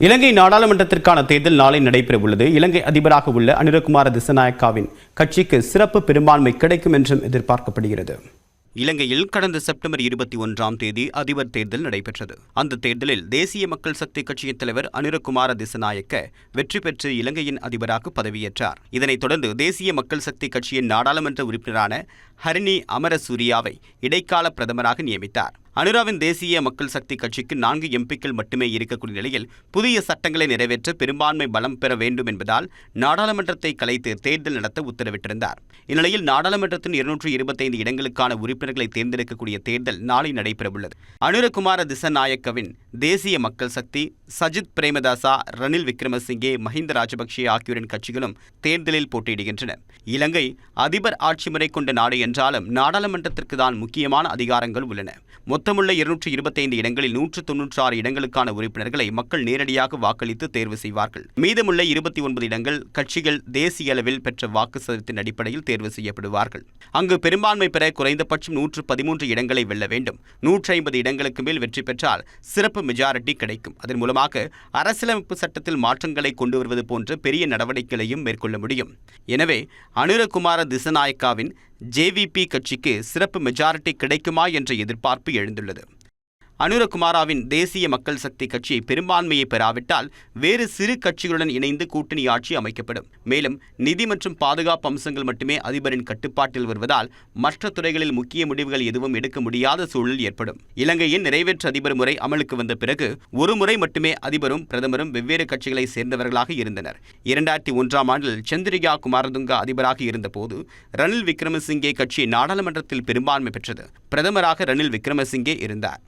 இலங்கை நாடாளுமன்றத்திற்கான தேர்தல் நாளை நடைபெறவுள்ளது. இலங்கை அதிபராக உள்ள அனுரகுமார திசாநாயக்காவின் கட்சிக்கு சிறப்பு பெரும்பான்மை கிடைக்கும் என்றும் எதிர்பார்க்கப்படுகிறது. இலங்கையில் கடந்த செப்டம்பர் 21ஆம் தேதி அதிபர் தேர்தல் நடைபெற்றது. அந்த தேர்தலில் தேசிய மக்கள் சக்தி கட்சியின் தலைவர் அனுரகுமார திசாநாயக்க வெற்றி பெற்று இலங்கையின் அதிபராக பதவியேற்றார். இதனைத் தொடர்ந்து தேசிய மக்கள் சக்தி கட்சியின் நாடாளுமன்ற உறுப்பினரான ஹரிணி அமரசூரியாவை இடைக்கால பிரதமராக நியமித்தார். அனுராவின் தேசிய மக்கள் சக்தி கட்சிக்கு 4 எம்பிக்கள் மட்டுமே இருக்கக்கூடிய நிலையில் புதிய சட்டங்களை நிறைவேற்ற பெரும்பான்மை பலம் பெற வேண்டும் என்பதால் நாடாளுமன்றத்தை கலைத்து தேர்தல் நடத்த உத்தரவிட்டிருந்தார். இந்நிலையில் நாடாளுமன்றத்தின் 225 இடங்களுக்கான உறுப்பினர்களை தேர்ந்தெடுக்கக்கூடிய தேர்தல் நாளை நடைபெறவுள்ளது. அனுரகுமார திசாநாயக்கவின் தேசிய மக்கள் சக்தி, சஜித் பிரேமதாசா, ரணில் விக்ரமசிங்கே, மஹிந்த ராஜபக்சே ஆகியோரின் கட்சிகளும் தேர்தலில் போட்டியிடுகின்றன. இலங்கை அதிபர் ஆட்சி முறை கொண்ட நாடு என்றாலும் நாடாளுமன்றத்திற்கு தான் முக்கியமான அதிகாரங்கள் உள்ளன. மொத்தமுள்ள 225 இடங்களில் 196 இடங்களுக்கான உறுப்பினர்களை மக்கள் நேரடியாக வாக்களித்து தேர்வு செய்வார்கள். மீதமுள்ள 29 இடங்கள் கட்சிகள் தேசிய அளவில் பெற்ற வாக்கு சதவீதத்தின் அடிப்படையில் தேர்வு செய்யப்படுவார்கள். அங்கு பெரும்பான்மை பெற குறைந்தபட்சம் 113 இடங்களை வெல்ல வேண்டும். 150 இடங்களுக்கு மேல் வெற்றி பெற்றால் சிறப்பு மெஜாரிட்டி கிடைக்கும். அதன் மூலமாக அரசியலமைப்பு சட்டத்தில் மாற்றங்களை கொண்டு வருவது போன்ற பெரிய நடவடிக்கைகளையும் மேற்கொள்ள முடியும். எனவே அனுரகுமார திசாநாயக்காவின் ஜேவிபி கட்சிக்கு சிறப்பு மெஜாரிட்டி கிடைக்குமா என்ற எதிர்பார்ப்பு எழுந்துள்ளது. அனுரகுமாராவின் தேசிய மக்கள் சக்தி கட்சி பெரும்பான்மையை பெறாவிட்டால் வேறு சிறு கட்சிகளுடன் இணைந்து கூட்டணி ஆட்சி அமைக்கப்படும். மேலும் நிதி மற்றும் பாதுகாப்பு அம்சங்கள் மட்டுமே அதிபரின் கட்டுப்பாட்டில் வருவதால் மற்ற துறைகளில் முக்கிய முடிவுகள் எதுவும் எடுக்க முடியாத சூழல் ஏற்படும். இலங்கையின் நிறைவேற்று அதிபர் முறை அமலுக்கு வந்த பிறகு ஒரு முறை மட்டுமே அதிபரும் பிரதமரும் வெவ்வேறு கட்சிகளை சேர்ந்தவர்களாக இருந்தனர். 2001ஆம் ஆண்டில் சந்திரிகா குமாரதுங்கா அதிபராக இருந்தபோது ரணில் விக்ரமசிங்கே கட்சி நாடாளுமன்றத்தில் பெரும்பான்மை பெற்றது. பிரதமராக ரணில் விக்ரமசிங்கே இருந்தார்.